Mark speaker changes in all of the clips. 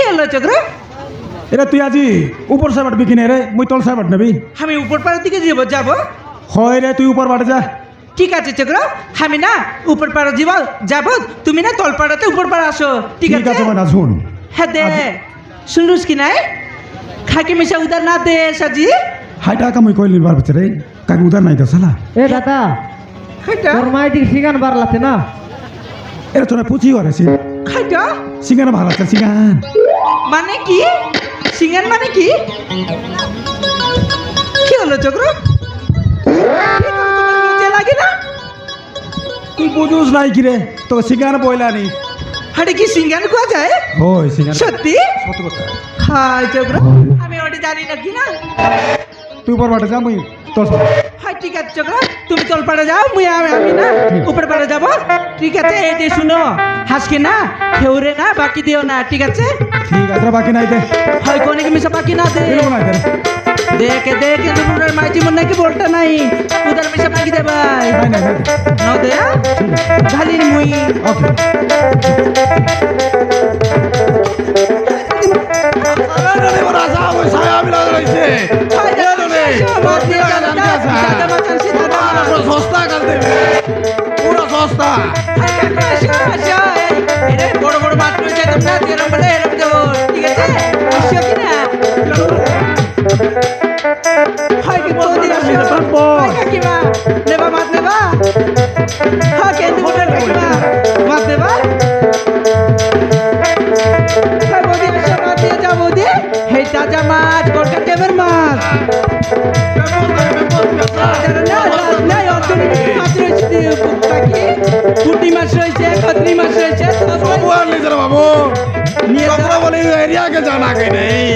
Speaker 1: হলো চক্র?
Speaker 2: এরা তুই আজি উপর সাইড বাটবি কিনে রে মুই তল সাইড বাট নেবি
Speaker 1: আমি উপর পাড়ার দিকে যাব
Speaker 2: হয় রে তুই উপর বাটে যা
Speaker 1: ঠিক আছে চক্র আমি না উপর পাড়া যাব তুমি না তল পাড়াতে উপর পাড়া আসো ঠিক আছে
Speaker 2: মানে শুন
Speaker 1: হ্যাঁ দে শুনলুস কি নাই খাকি মিশা উদার না দে সাজি
Speaker 2: হাই টাকা মুই কইলি বার বছরে কাকে উদার নাই তো সালা
Speaker 3: এ দাদা
Speaker 1: খাইটা
Speaker 3: তোর মাইদির সিগান বার লাগছে না
Speaker 2: এরা তোরা পুচি করেছি
Speaker 1: খাইটা
Speaker 2: সিঙ্গানা ভালো আছে সিঙ্গান
Speaker 1: মানে কি সিঙ্গান মানে কি কি হলো চক্র লাগে না
Speaker 2: তুই বুঝুস নাই কি রে তো সিঙ্গানা বইলা নি
Speaker 1: হাড়ে কি সিঙ্গান কোয়া যায়
Speaker 2: ওই সিঙ্গানা
Speaker 1: সত্যি
Speaker 2: সত্য কথা
Speaker 1: হাই চক্র আমি ওটা জানি না কি না
Speaker 2: তুই উপর বাটে যা মুই তল
Speaker 1: হাই ঠিক আছে চক্র তুমি তল পাড়ে যাও আমি না উপর পাড়ে যাব ঠিক আছে এই যে শুনো হাসকে না খেউরে না বাকি দিও না ঠিক আছে
Speaker 2: ঠিক আছে বাকি নাই দে
Speaker 1: হয় কোনে কি মিশা বাকি না দে
Speaker 2: দিও নাই দে
Speaker 1: দেখে তোমার মাইজি মন নাকি বলটা নাই উদার মিশা বাকি দে ভাই
Speaker 2: নাই নাই
Speaker 1: ন দে ঢালির মুই
Speaker 2: ওকে আরে রে ওরা যা ওই ছায়া মিলা রইছে সস্তা কাল দেবে পুরো সস্তা
Speaker 1: বড় বড় মাছ রয়েছে তোমরা এরম বলে এরম দেবো ঠিক আছে আসছো কি না হয় কি বৌদি আসো কাকিমা নেবা মাছ নেবা হ্যাঁ কেন্দ্র বলে কাকিমা মাছ নেবা বৌদি আসো মাছ দিয়ে যাও বৌদি হে তাজা মাছ গোলকা টেবের মাছ পুঁটি মাছ রয়েছে কতরি মাছ রয়েছে
Speaker 2: বাবু আর নিজের বাবু নিয়ে তোমরা বলে এরিয়াকে জানা কে নেই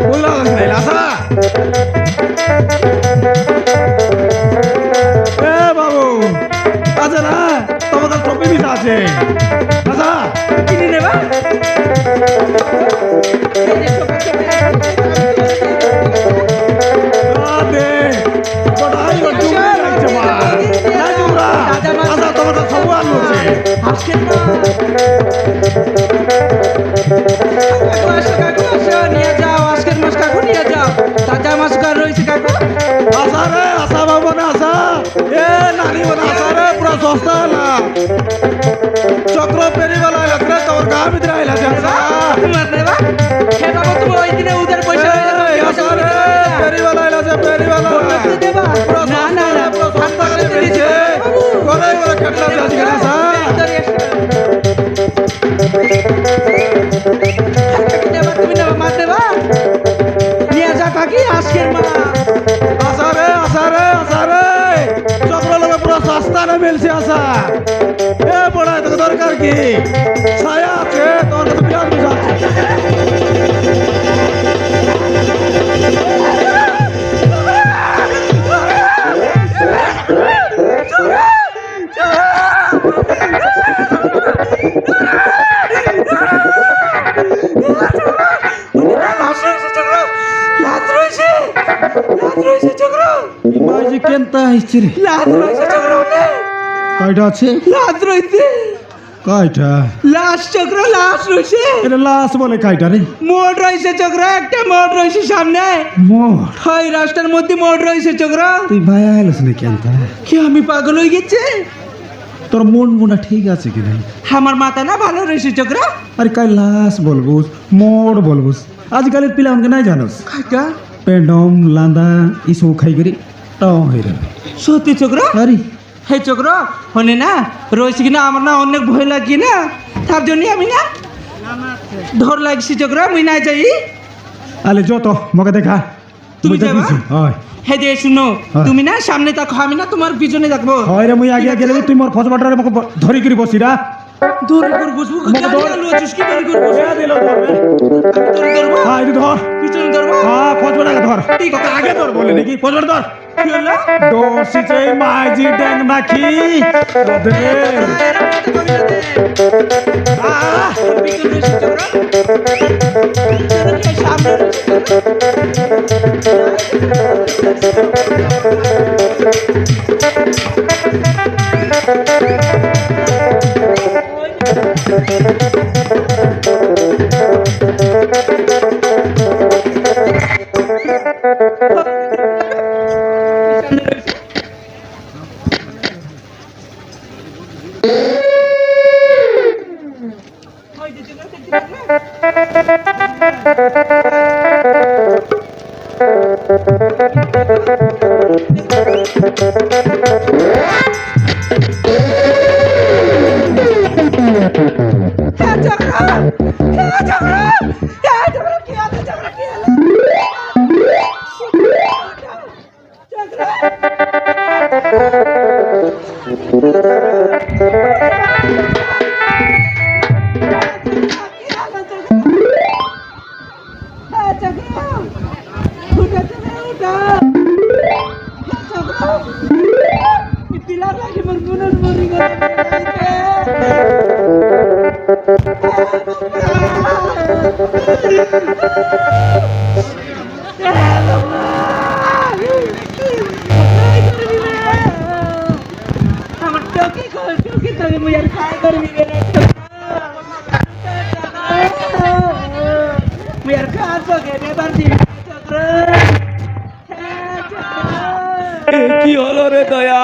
Speaker 2: বললা নাই লাসা এ বাবু আচ্ছা না তোমাদের টপি মিশা আছে আচ্ছা
Speaker 1: কিনে নেবা
Speaker 2: দে বড়াই ও তুমি লাগছে মা না তোমরা আচ্ছা তোমাদের সব আনছে
Speaker 1: আজকে কাকু আসো নিয়ে যাও আজকের মাছ কাকু নিয়ে যাও তাজা মাছ কার রয়েছে কাকু
Speaker 2: আশা রে আশা বাবু না আশা এ নানি বনা আশা রে পুরা সস্তা না চক্র পেরিবালা লাগরে তোর গা ভিতরে আইলা আশা
Speaker 1: মাছ নেবা হে বাবা তুমি ওই দিনে উধার পয়সা
Speaker 2: আশা রে পেরিবালা আইলা পেরিবালা
Speaker 1: দেবা না না না
Speaker 2: পুরা সস্তা করে দিছে করে করে খেটলা যাচ্ছে কেন আশা
Speaker 1: তুমি নেবা মাছ নেবা নিয়ে যা কাকি আজকের মাছ
Speaker 2: আশা রে চক্র লগে পুরা সস্তা না মিলছে আশা এ বড়া তোকে দরকার কি ছায়া আছে তোর তো বিরাট বুঝা মাঝি কেনতা আইছে রে কয়টা আছে কয়টা
Speaker 1: লাশ চক্র লাশ রয়েছে
Speaker 2: এটা লাশ বলে কয়টা রে
Speaker 1: মোড় রয়েছে চক্র একটা মোড় রয়েছে সামনে
Speaker 2: মোর
Speaker 1: হয় রাস্তার মধ্যে মোড় রয়েছে চক্র
Speaker 2: তুই ভাই আইলস না কেনতা
Speaker 1: কি আমি পাগল হয়ে গেছে
Speaker 2: তোর মন মোনা ঠিক আছে কি নাই
Speaker 1: আমার মাথা না ভালো রয়েছে চক্র
Speaker 2: আরে কাই লাশ বলবুস মোড় বলবুস আজকালের পিলা আমাকে নাই জানোস
Speaker 1: খাইটা
Speaker 2: পেন্ডম লান্দা ইসব খাই করি টাও হয়ে রে
Speaker 1: সত্যি চক্র
Speaker 2: আরে
Speaker 1: হে চক্র হনে না রয়েছে কিনা আমার না অনেক ভয় লাগে না তার জন্য আমি না ধর লাগছি চক্র মুই না যাই
Speaker 2: আলে যত মকে দেখা
Speaker 1: তুমি যাবা?
Speaker 2: হয়
Speaker 1: হে যে শুনো
Speaker 2: হ্যাঁ।
Speaker 1: তুমি না সামনে থাকো আমি না তোমার পিছনে থাকবো
Speaker 2: হয় রে মুই আগে গেলে তুই মোর ফজ বাটারে মকে ধরি করি বসিরা
Speaker 1: দূরে করে বসবো
Speaker 2: আমাকে ধর।
Speaker 1: কি দূরে করে বসবো
Speaker 2: দিল ধরবে
Speaker 1: আমি দূরে ধরবো
Speaker 2: হ্যাঁ এই ধর
Speaker 1: পিছনে ধরবো
Speaker 2: হ্যাঁ ফজ বাটাকে ধর
Speaker 1: ঠিক আছে।
Speaker 2: তোকে আগে ধর বলে নাকি ফজ বাটা ধর
Speaker 1: কি হলো
Speaker 2: দোষিছে মাঝি ড্যাং নাকি দে
Speaker 1: পিছনে রয়েছে চক্র সামনে রয়েছে ওই যে চক্র দেখতে পাচ্ছ? হ্যাঁ চক্র, হ্যাঁ চক্র, হ্যাঁ চক্র, কি হলো চক্র, কি হলো? চক্র, কি হলো চক্র? হ্যাঁ চক্র, উঠা চক্র, উঠা। চক্র, এই পিলার লাগি মোর মনের মরি আমার টকি কল টকি তুমি মুই আর খাই করবি রে মুই আর খাস গে রে বান্দি চক্র
Speaker 2: এ কি হলো রে দয়া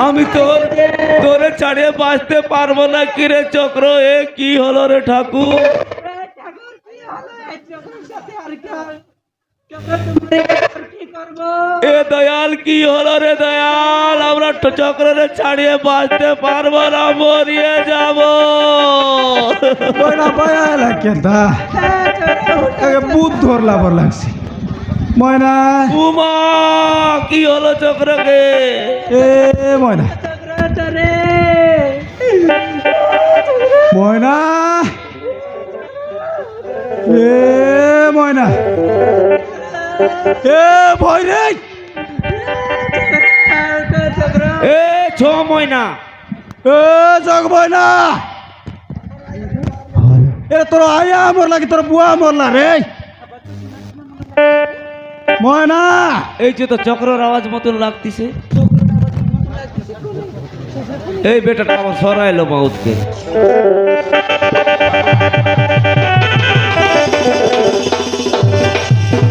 Speaker 2: আমি তোরে ছাড়িয়ে বাঁচতে পারবো না কি রে চক্র এ কি হলো রে ঠাকুর
Speaker 1: ঠাকুর কি হলো এই চক্রের সাথে আর চক্র তুমি কি করবো
Speaker 2: এ দয়াল কি হলো রে দয়াল আমরা চক্রে ছাড়িয়ে বাঁচতে পারবো না মরিয়ে যাব
Speaker 4: বইনা পায়া কেনটা
Speaker 1: হ্যাঁ চক্র উঠা
Speaker 4: আগে বুধ ধরলা বর লাগছে ময়না
Speaker 2: উমা কি হলো চক্রকে
Speaker 4: এ ময়না
Speaker 1: চক্র রে
Speaker 4: ময়না এ ময়না এ ভয় রে
Speaker 1: চক্র
Speaker 2: এ ছ ময়না
Speaker 4: এ জগ ময়না এ তোর আয়া মরলা কি তোর বুয়া মরলা রে ময়না
Speaker 2: এই যে তো চক্রের আওয়াজ মতন লাগতেছে এই বেটাটা আমার সরাইলো মাউতকে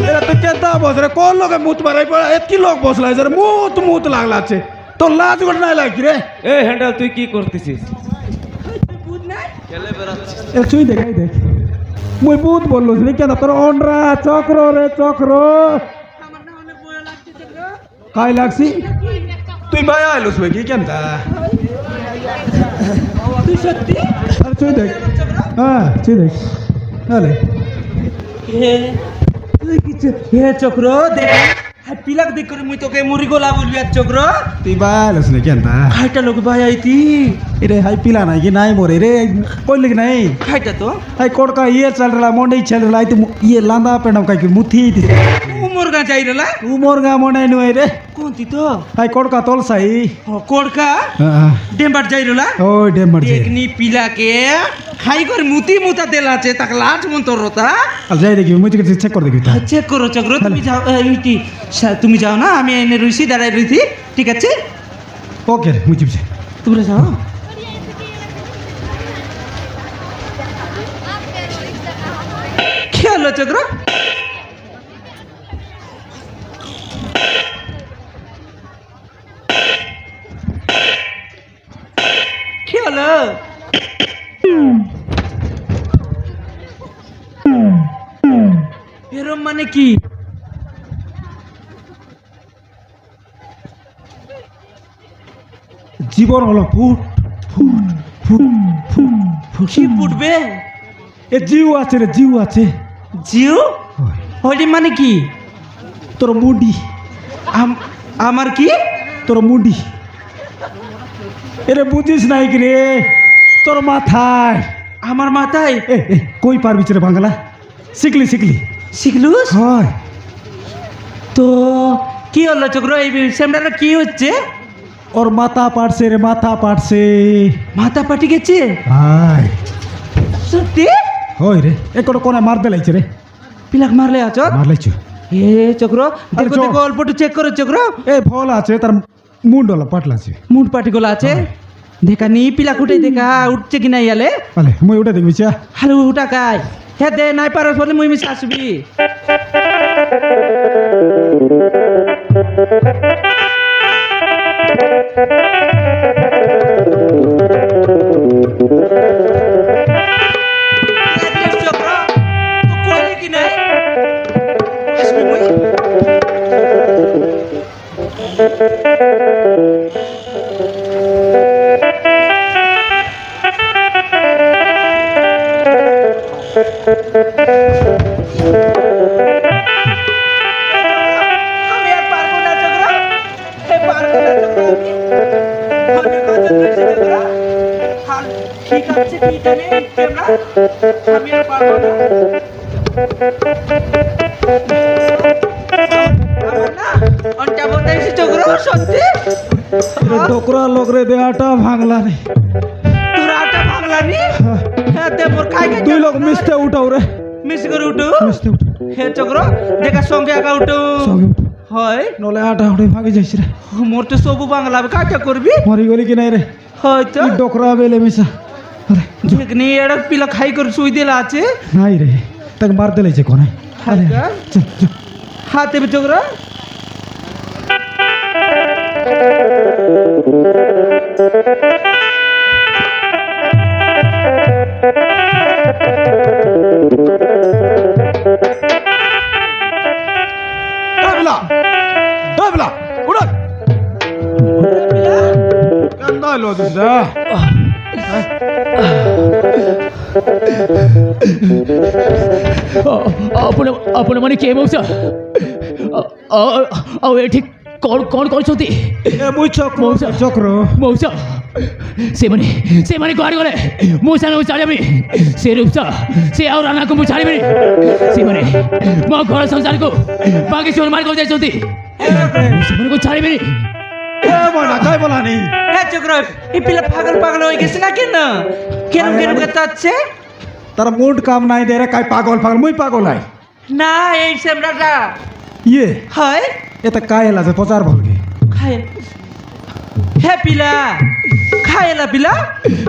Speaker 4: এরা তো কেতা বস রে কোন লোকে মুত মারাই পড়া এতকি লোক বসলা যে মুত মুত লাগলাছে তোর লাজ গট নাই লাগি রে
Speaker 2: এ হ্যান্ডেল তুই কি করতেছিস
Speaker 1: বুঝ নাই
Speaker 4: এ তুই দেখ এই দেখ মুই বুত বললো রে কেন তোর অনরা চক্র রে চক্র
Speaker 1: আমার না অনেক ভয় লাগছে চক্র
Speaker 4: কাই লাগছি তুই ভাই আইলুস ভাই কি কেনটা
Speaker 1: তুই সত্যি
Speaker 4: আরে তুই দেখ হ্যাঁ তুই দেখ আরে
Speaker 1: হে তুই কিছু হে চক্র দেখ হ্যাঁ পিলাক দেখ করে মুই তোকে মুড়ি গোলা বলবি আর চক্র
Speaker 4: তুই ভাই আইলুস রে কেনটা
Speaker 1: খাইটা লোক ভাই আইতি
Speaker 4: এরে হাই পিলা নাই কি নাই মরে রে কইলে কি নাই
Speaker 1: খাইটা তো
Speaker 4: हाई कोर्ट का ये चल रहा मोंडे चल रहा है तो ये लांदा पेड़म का की मुथी थी
Speaker 1: उमर गा जाई रला
Speaker 4: उमर गा मोंडे नु रे
Speaker 1: कोणती तो
Speaker 4: हाई कोर्ट का तोल सही
Speaker 1: कोडका डेमबाट जाई रला
Speaker 4: ओ डेम मर जे
Speaker 1: देखनी पिला के खाई कर मुती मुता देला छे ताक लाट मन तो रोता
Speaker 4: अब जाई देखी मुझे के चेक कर देखी
Speaker 1: চেক করো চক্র তুমি যাও এইটি তুমি যাও না আমি এনে রইছি দাঁড়াই রইছি ঠিক আছে
Speaker 4: ओके मुझे से
Speaker 1: তোমরা যাও কি হলো চক্র কি হলো এরম মানে কি
Speaker 4: জীবন হলো foot foot foot foot foot
Speaker 1: কি ফুটবে
Speaker 4: এ জিউ আছে রে জিউ আছে
Speaker 1: জিও ওইটি মানে কি
Speaker 4: তোর মুন্ডি
Speaker 1: আমার কি
Speaker 4: তোর মুন্ডি এরে বুঝিস নাই কি রে তোর মাথায়
Speaker 1: আমার মাথায়
Speaker 4: এ কই পারবি রে বাংলা শিখলি শিখলি
Speaker 1: শিখলুস
Speaker 4: হয়
Speaker 1: তো কি হলো চক্র এই সেমটা কি হচ্ছে
Speaker 4: ওর মাথা পাড়ছে রে মাথা পাড়ছে
Speaker 1: মাথা পাটি গেছে
Speaker 4: হাই
Speaker 1: সত্যি
Speaker 4: হয় রে এ কোন মার দেলাইছে রে
Speaker 1: পিলাক মারলে আছো
Speaker 4: মার লাইছো
Speaker 1: এ চক্র
Speaker 4: আরে
Speaker 1: দেখো
Speaker 4: চো।
Speaker 1: দেখো অল্প একটু চেক করো চক্র
Speaker 4: এ ফল আছে তার মুন্ড হলো পাটলা আছে
Speaker 1: মুড পাটিগুলো আছে দেখা নি পিলাক উঠে দেখা উঠছে কি না ইয়ালে
Speaker 4: আলে মই ওটা দেখবি চা
Speaker 1: হালু উঠা কাই হে দে নাই পারস বলে মুই মিস আসবি আমি আর পারবো না চক্র, এ পারবো না চক্র আমি কত করেছি চক্র, হাল ঠিক আছে কি জানি কেমন, আমি আর পারবো না। আমার না অনটা বলতেছি চক্র সত্যি
Speaker 2: ডোকরা লোক রে দেহাটা ভাঙলা রে
Speaker 1: তোরা আটা বাংলানি হ্যাঁ তে মোর কাই কে
Speaker 2: দুই লোক মিশতে উঠাও রে
Speaker 1: মিস করে উঠু
Speaker 2: মিশতে উঠাও
Speaker 1: হে চক্র দেখা সঙ্গে একা উঠু
Speaker 2: সঙ্গে উঠাও
Speaker 1: হয়
Speaker 2: নলে আটা উঠে ভাগি যাইছ রে
Speaker 1: মোর তো সবু বাংলা কাইটা করবি
Speaker 2: মরি গলি কি নাই রে
Speaker 1: হয়তো
Speaker 2: এই ডোকরা বেলে মিশা আরে
Speaker 1: দেখনি এড়ক পিলা খাই করে শুই দিলা আছে
Speaker 2: নাই রে তাকে মার দিলাইছে কোনে আরে
Speaker 1: হালকা?
Speaker 2: চল চল
Speaker 1: হাতে চক্র
Speaker 2: ডাবলা ডাবলা উড়া কান্দা লো দিদা
Speaker 5: ଆପଣ ଆପଣମାନେ କିଏ ମଉସା ଆଉ ଏଠି କ'ଣ କ'ଣ କରୁଛନ୍ତି
Speaker 2: এ মুই চক্র চক্র
Speaker 5: ମଉସା ସେମାନେ ସେମାନେ କୁଆଡ଼େ ଗଲେ ମୁଁ ସେମାନଙ୍କୁ ଛାଡ଼ିବିନି ସେ ରୂପସା ସେ ଆଉ ରାନାକୁ ମୁଁ ଛାଡ଼ିବିନି ସେମାନେ ମୋ ଘର ସଂସାରକୁ ବାକି ଚୋରମାର କରିଯାଇଛନ୍ତି ମୁଁ ସେମାନଙ୍କୁ ଛାଡ଼ିବିନି
Speaker 2: এ বড়া কাই বলা নেই
Speaker 1: হে চক্র এই পিলা পাগল পাগল হয়ে গেছে না কেন কেন কেন করতে হচ্ছে
Speaker 2: তার মুড কাম নাই দে রে কাই পাগল পাগল মুই পাগল আই
Speaker 1: না এই সেমরাটা
Speaker 2: ইয়ে
Speaker 1: হয়
Speaker 2: এটা কাই এলা যে প্রচার ভলকে
Speaker 1: খায় হে পিলা ଖାଇଲା ପିଲା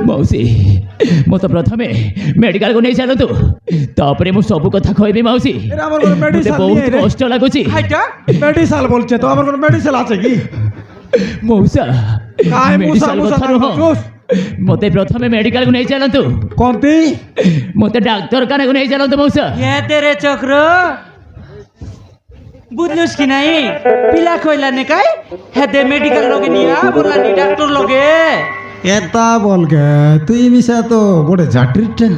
Speaker 5: ମାଉସୀ ମୋତେ ପ୍ରଥମେ ମେଡିକାଲକୁ ନେଇ ଚାଲନ୍ତୁ ତାପରେ ମୁଁ ସବୁ କଥା କହିବି ମାଉସୀ
Speaker 2: এরা আমার কোনো
Speaker 5: ମୋତେ
Speaker 2: মেডিসিন
Speaker 5: ବହୁତ
Speaker 2: নিয়ে রে
Speaker 5: କଷ୍ଟ ଲାଗୁଛି
Speaker 1: ଖାଇଟା
Speaker 2: মেডিসিন বলছে তো আমার কোনো মেডিসিন আছে কি
Speaker 5: ମଉସା
Speaker 2: কাই মুসা
Speaker 5: ମେଡିକାଲ
Speaker 2: মুসা
Speaker 5: କଥା ନୁହଁ
Speaker 2: জুস
Speaker 5: ମୋତେ ପ୍ରଥମେ ମେଡିକାଲକୁ ନେଇ ଚାଲନ୍ତୁ
Speaker 2: কোনটি
Speaker 5: ମୋତେ ଡାକ୍ତରଖାନାକୁ ନେଇ ଚାଲନ୍ତୁ ମଉସା
Speaker 1: येते रे चक्र बुझलुस कि नहीं पिला खोइला ने काय हेदे मेडिकल लगे निया बोला नी डॉक्टर लगे
Speaker 2: এটা বলকে তুই মিশা তো বড় জাটরিটা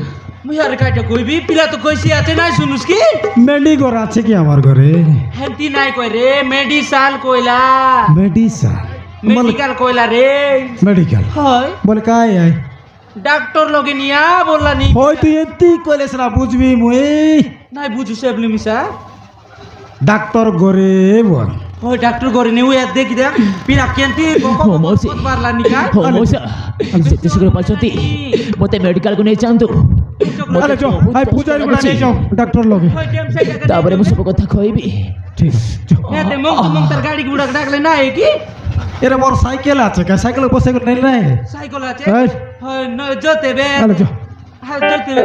Speaker 1: मुयार काटा कोई भी पिला तो कोई आते ना सुनुस की
Speaker 2: মেডিকর আছে কি আমার ঘরে
Speaker 1: हेंती नाय कोई रे मेडिसाल कोइला
Speaker 2: মেডিসিন
Speaker 1: मेडिकल कोइला रे
Speaker 2: মেডিকেল
Speaker 1: হয়
Speaker 2: বলে কাই আই
Speaker 1: डॉक्टर लगे निया बोला नी
Speaker 2: হই তুই এতি কইলেছ না বুঝবি মুই
Speaker 1: नाय बुझु सेबली मिसा
Speaker 2: ডাক্তার ঘরে বল
Speaker 1: होय डॉक्टर गोरे ने उया देखि दे पिला केंती
Speaker 5: हो मौसी
Speaker 1: बारला निका
Speaker 5: हो मौसा ଯେତେ ଶୀଘ୍ର ପାରୁଛନ୍ତି ମୋତେ ମେଡିକାଲକୁ ନେଇ ଚାଲନ୍ତୁ
Speaker 2: আরে যাও আই পূজারি বলে নিয়ে যাও ডাক্তার লগে
Speaker 1: होय टेम से जगह
Speaker 5: ତାପରେ ମୁଁ ସବୁ କଥା କହିବି
Speaker 2: ঠিক আছে যাও।
Speaker 1: हेते मंग तर गाड़ी गुड़ा डाकले ना है की
Speaker 2: এরা মোর সাইকেল আছে কা সাইকেল বসে করে নাই নাই
Speaker 1: साइकिल आछे
Speaker 2: হয়
Speaker 1: হয় ন जोते बे
Speaker 2: আরে যাও
Speaker 1: হ্যাঁ जोते बे